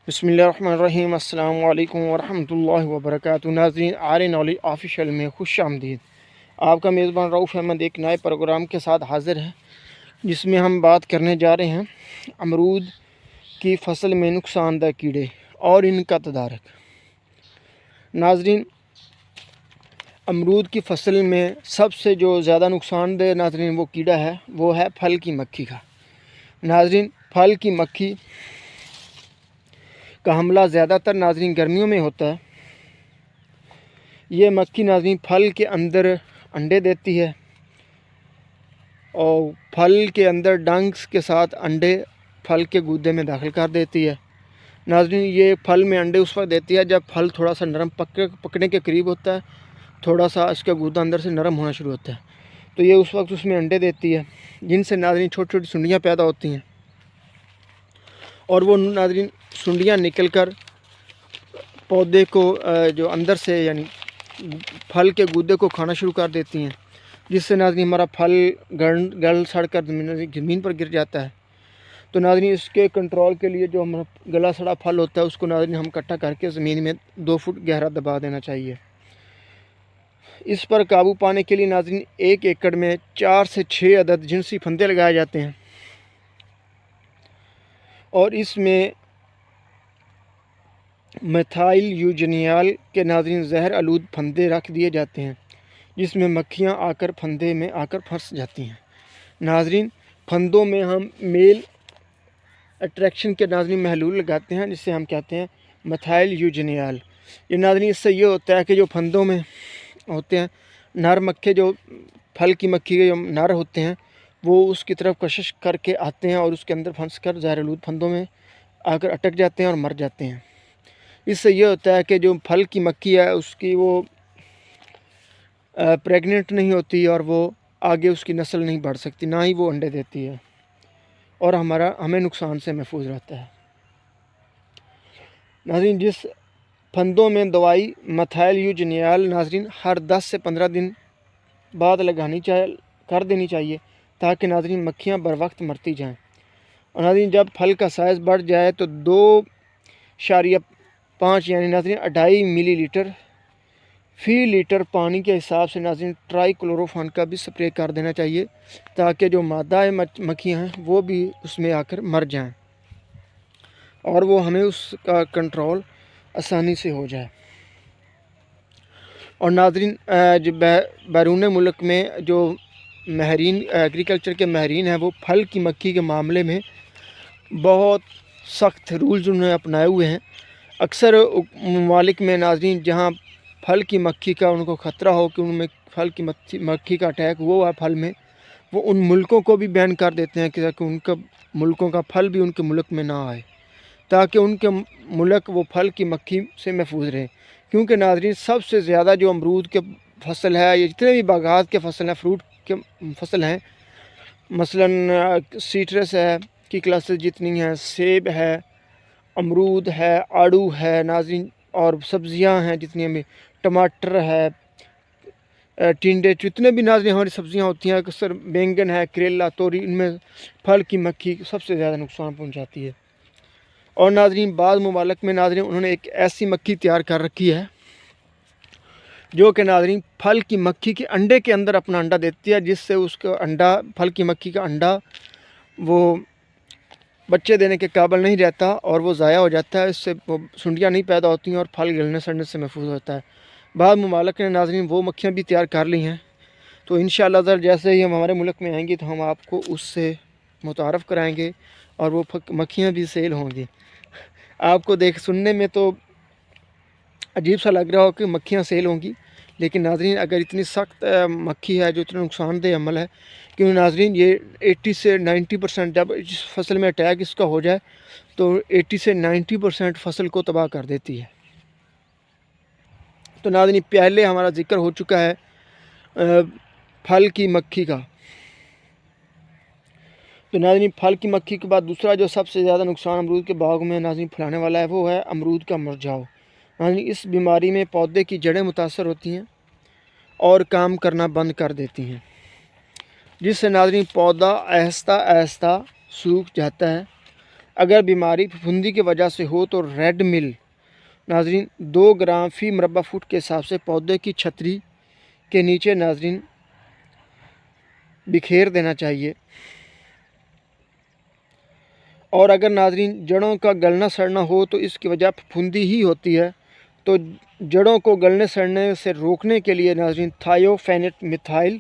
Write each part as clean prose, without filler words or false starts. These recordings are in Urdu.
بسم اللہ الرحمن الرحیم۔ السلام علیکم ورحمۃ اللہ وبرکاتہ۔ ناظرین، آر نالج آفیشیل میں خوش آمدید۔ آپ کا میزبان رؤف احمد ایک نئے پروگرام کے ساتھ حاضر ہے، جس میں ہم بات کرنے جا رہے ہیں امرود کی فصل میں نقصان دہ کیڑے اور ان کا تدارک۔ ناظرین، امرود کی فصل میں سب سے جو زیادہ نقصان دہ ناظرین وہ کیڑا ہے، وہ ہے پھل کی مکھی کا۔ ناظرین، پھل کی مکھی کا حملہ زیادہ تر ناظرین گرمیوں میں ہوتا ہے۔ یہ مکھی ناظرین پھل کے اندر انڈے دیتی ہے اور پھل کے اندر ڈنگس کے ساتھ انڈے پھل کے گودے میں داخل کر دیتی ہے۔ ناظرین، یہ پھل میں انڈے اس وقت دیتی ہے جب پھل تھوڑا سا نرم پکنے کے قریب ہوتا ہے، تھوڑا سا اس کا گودا اندر سے نرم ہونا شروع ہوتا ہے، تو یہ اس وقت اس میں انڈے دیتی ہے، جن سے ناظرین چھوٹی چھوٹی سنڈیاں پیدا ہوتی ہیں، اور وہ ناظرین سنڈیاں نکل کر پودے کو جو اندر سے یعنی پھل کے گودے کو کھانا شروع کر دیتی ہیں، جس سے ناظرین ہمارا پھل گل سڑ کر زمین پر گر جاتا ہے۔ تو ناظرین، اس کے کنٹرول کے لیے جو ہمارا گلا سڑا پھل ہوتا ہے، اس کو ناظرین ہم کٹا کر کے زمین میں 2 فٹ گہرا دبا دینا چاہیے۔ اس پر قابو پانے کے لیے ناظرین 1 ایکڑ میں 4 سے 6 عدد جنسی پھندے لگائے جاتے ہیں، اور اس میں میتھائل یوجینیال کے ناظرین زہر آلود پھندے رکھ دیے جاتے ہیں، جس میں مکھیاں آ کر پھندے میں آ کر پھنس جاتی ہیں۔ ناظرین، پھندوں میں ہم میل اٹریکشن کے ناظرین محلول لگاتے ہیں، جس سے ہم کہتے ہیں میتھائل یوجینیال۔ یہ ناظرین اس سے یہ ہوتا ہے کہ جو پھندوں میں ہوتے ہیں نر مکھے، جو پھل کی مکھی کے جو نر ہوتے ہیں، وہ اس کی طرف کشش کر کے آتے ہیں اور اس کے اندر پھنس کر زہر آلود پھندوں میں آ کر اٹک جاتے ہیں اور مر جاتے ہیں۔ اس سے یہ ہوتا ہے کہ جو پھل کی مکھی ہے اس کی وہ پریگننٹ نہیں ہوتی، اور وہ آگے اس کی نسل نہیں بڑھ سکتی، نہ ہی وہ انڈے دیتی ہے، اور ہمیں نقصان سے محفوظ رہتا ہے۔ ناظرین، جس پھندوں میں دوائی میتھائل یوجینیال ناظرین ہر 10 سے 15 دن بعد کر دینی چاہیے، تاکہ ناظرین مکھیاں بر وقت مرتی جائیں۔ اور ناظرین، جب پھل کا سائز بڑھ جائے تو 2.5 یعنی ناظرین 2.5 ملی لیٹر فی لیٹر پانی کے حساب سے ناظرین ٹرائی کلوروفان کا بھی سپرے کر دینا چاہیے، تاکہ جو مادہ مکھیاں ہیں وہ بھی اس میں آ کر مر جائیں، اور وہ ہمیں اس کا کنٹرول آسانی سے ہو جائے۔ اور ناظرین، جو بیرون ملک میں جو ماہرین ایگریکلچر کے ماہرین ہیں، وہ پھل کی مکھی کے معاملے میں بہت سخت رولز انہوں نے اپنائے ہوئے ہیں۔ اکثر ممالک میں ناظرین جہاں پھل کی مکھی کا ان کو خطرہ ہو کہ ان میں پھل کی مکھی کا اٹیک وہ ہے پھل میں، وہ ان ملکوں کو بھی بین کر دیتے ہیں کہ ان کا ملکوں کا پھل بھی ان کے ملک میں نہ آئے، تاکہ ان کے ملک وہ پھل کی مکھی سے محفوظ رہے۔ کیونکہ ناظرین سب سے زیادہ جو امرود کے فصل ہے، یا جتنے بھی باغات کے فصل ہیں، فروٹ کے فصل ہیں، مثلاً سیٹرس ہے کی کلاسز جتنی ہیں، سیب ہے، امرود ہے، آڑو ہے ناظرین، اور سبزیاں ہیں جتنی بھی، ٹماٹر ہے، ٹنڈے، جتنے بھی ناظرین ہماری سبزیاں ہوتی ہیں، اکثر بینگن ہے، کریلا، توری، ان میں پھل کی مکھی سب سے زیادہ نقصان پہنچاتی ہے۔ اور ناظرین بعض ممالک میں ناظرین انہوں نے ایک ایسی مکھی تیار کر رکھی ہے جو کہ ناظرین پھل کی مکھی کے انڈے کے اندر اپنا انڈا دیتی ہے، جس سے اس کا انڈا، پھل کی مکھی کا انڈا، وہ بچے دینے کے قابل نہیں رہتا اور وہ ضائع ہو جاتا ہے، اس سے وہ سنڈیاں نہیں پیدا ہوتی ہیں اور پھل گلنے سڑنے سے محفوظ ہوتا ہے۔ بعض ممالک نے ناظرین وہ مکھیاں بھی تیار کر لی ہیں، تو انشاءاللہ ذرا جیسے ہی ہم ہمارے ملک میں آئیں گی تو ہم آپ کو اس سے متعارف کرائیں گے، اور وہ مکھیاں بھی سیل ہوں گی۔ آپ کو سننے میں تو عجیب سا لگ رہا ہو کہ مکھیاں سیل ہوں گی، لیکن ناظرین اگر اتنی سخت مکھی ہے، جو اتنا نقصان دہ عمل ہے، کیونکہ ناظرین یہ 80 سے 90% جب اس فصل میں اٹیک اس کا ہو جائے تو 80 سے 90% فصل کو تباہ کر دیتی ہے۔ تو ناظرین پہلے ہمارا ذکر ہو چکا ہے پھل کی مکھی کا، تو ناظرین پھل کی مکھی کے بعد دوسرا جو سب سے زیادہ نقصان امرود کے باغ میں ناظرین پھیلانے والا ہے، وہ ہے امرود کا مرجھاؤ۔ ناظرین اس بیماری میں پودے کی جڑیں متاثر ہوتی ہیں اور کام کرنا بند کر دیتی ہیں، جس سے ناظرین پودا آہستہ آہستہ سوکھ جاتا ہے اگر بیماری پھپھندی کی وجہ سے ہو تو ریڈ مل ناظرین 2 گرام فی مربع فٹ کے حساب سے پودے کی چھتری کے نیچے ناظرین بکھیر دینا چاہیے۔ اور اگر ناظرین جڑوں کا گلنا سڑنا ہو تو اس کی وجہ پھپھندی ہی ہوتی ہے، تو جڑوں کو گلنے سڑنے سے روکنے کے لیے ناظرین تھائیوفینٹ میتھائل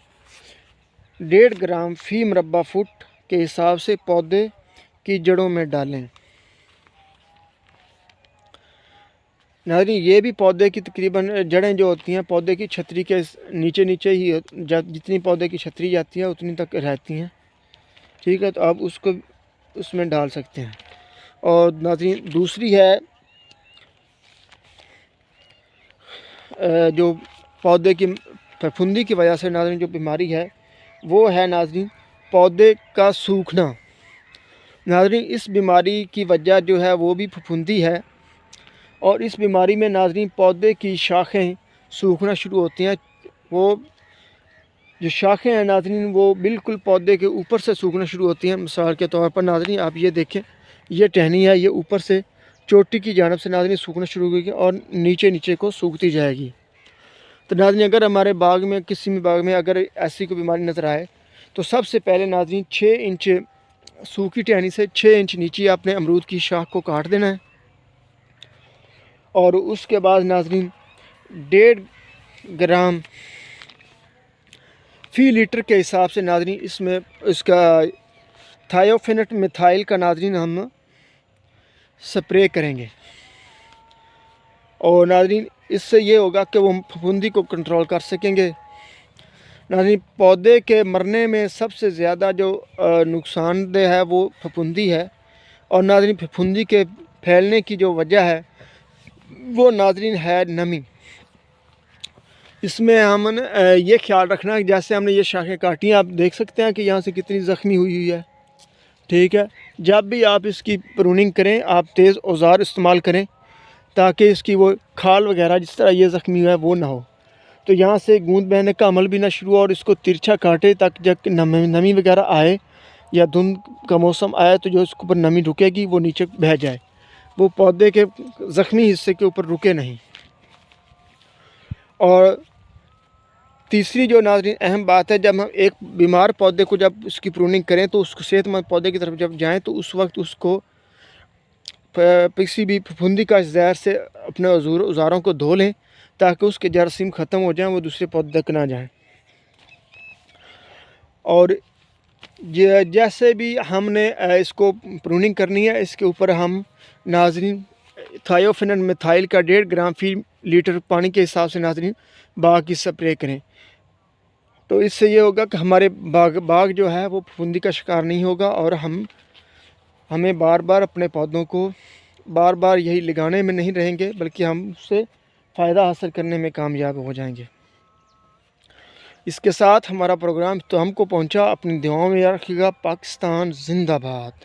1.5 گرام فی مربع فٹ کے حساب سے پودے کی جڑوں میں ڈالیں۔ ناظرین یہ بھی پودے کی تقریباً جڑیں جو ہوتی ہیں پودے کی چھتری کے نیچے ہی جتنی پودے کی چھتری جاتی ہے اتنی تک رہتی ہیں، ٹھیک ہے، تو آپ اس کو اس میں ڈال سکتے ہیں۔ اور ناظرین دوسری ہے جو پودے کی پھپھندی کی وجہ سے ناظرین جو بیماری ہے وہ ہے ناظرین پودے کا سوکھنا۔ ناظرین اس بیماری کی وجہ جو ہے وہ بھی پھپھندی ہے، اور اس بیماری میں ناظرین پودے کی شاخیں سوکھنا شروع ہوتی ہیں۔ وہ جو شاخیں ہیں ناظرین وہ بالکل پودے کے اوپر سے سوکھنا شروع ہوتی ہیں۔ مثال کے طور پر ناظرین آپ یہ دیکھیں، یہ ٹہنی ہے، یہ اوپر سے چوٹی کی جانب سے ناظرین سوکھنا شروع ہوگی اور نیچے کو سوکھتی جائے گی۔ تو ناظرین اگر ہمارے باغ میں کسی بھی باغ میں اگر ایسی کوئی بیماری نظر آئے تو سب سے پہلے ناظرین 6 انچ سوکھی ٹہنی سے 6 انچ نیچے آپ نے امرود کی شاخ کو کاٹ دینا ہے، اور اس کے بعد ناظرین 1.5 گرام فی لیٹر کے حساب سے ناظرین اس کا تھائیوفینٹ میتھائل کا ناظرین ہم سپرے کریں گے، اور ناظرین اس سے یہ ہوگا کہ وہ پھپھندی کو کنٹرول کر سکیں گے۔ ناظرین پودے کے مرنے میں سب سے زیادہ جو نقصان دہ ہے وہ پھپھندی ہے، اور ناظرین پھپھندی کے پھیلنے کی جو وجہ ہے وہ ناظرین ہے نمی۔ اس میں ہم یہ خیال رکھنا ہے کہ جیسے ہم نے یہ شاخیں کاٹی ہیں، آپ دیکھ سکتے ہیں کہ یہاں سے کتنی زخمی ہوئی ہے، ٹھیک ہے۔ جب بھی آپ اس کی پروننگ کریں آپ تیز اوزار استعمال کریں تاکہ اس کی وہ کھال وغیرہ جس طرح یہ زخمی ہوا ہے وہ نہ ہو، تو یہاں سے گوند بہنے کا عمل بھی نہ شروع ہو، اور اس کو ترچھا کاٹے تاکہ جب نمی وغیرہ آئے یا دھند کا موسم آئے تو جو اس کے اوپر نمی رکے گی وہ نیچے بہہ جائے، وہ پودے کے زخمی حصے کے اوپر رکے نہیں۔ اور تیسری جو ناظرین اہم بات ہے، جب ہم ایک بیمار پودے کو جب اس کی پروننگ کریں تو اس کو صحت مند پودے کی طرف جب جائیں تو اس وقت اس کو کسی بھی پھپھندی کا زہر سے اپنے اوزاروں کو دھو لیں تاکہ اس کے جراثیم ختم ہو جائیں، وہ دوسرے پودے تک نہ جائیں۔ اور جیسے بھی ہم نے اس کو پروننگ کرنی ہے اس کے اوپر ہم ناظرین تھائیوفینٹ میتھائل کا 1.5 گرام فی لیٹر پانی کے حساب سے ناظرین باغ کی سپرے کریں، تو اس سے یہ ہوگا کہ ہمارے باغ جو ہے وہ پھپھندی کا شکار نہیں ہوگا، اور ہمیں بار بار اپنے پودوں کو بار بار یہی لگانے میں نہیں رہیں گے بلکہ ہم اس سے فائدہ حاصل کرنے میں کامیاب ہو جائیں گے۔ اس کے ساتھ ہمارا پروگرام تو ہم کو پہنچا، اپنی دعاؤں میں یاد رکھیے گا۔ پاکستان زندہ باد۔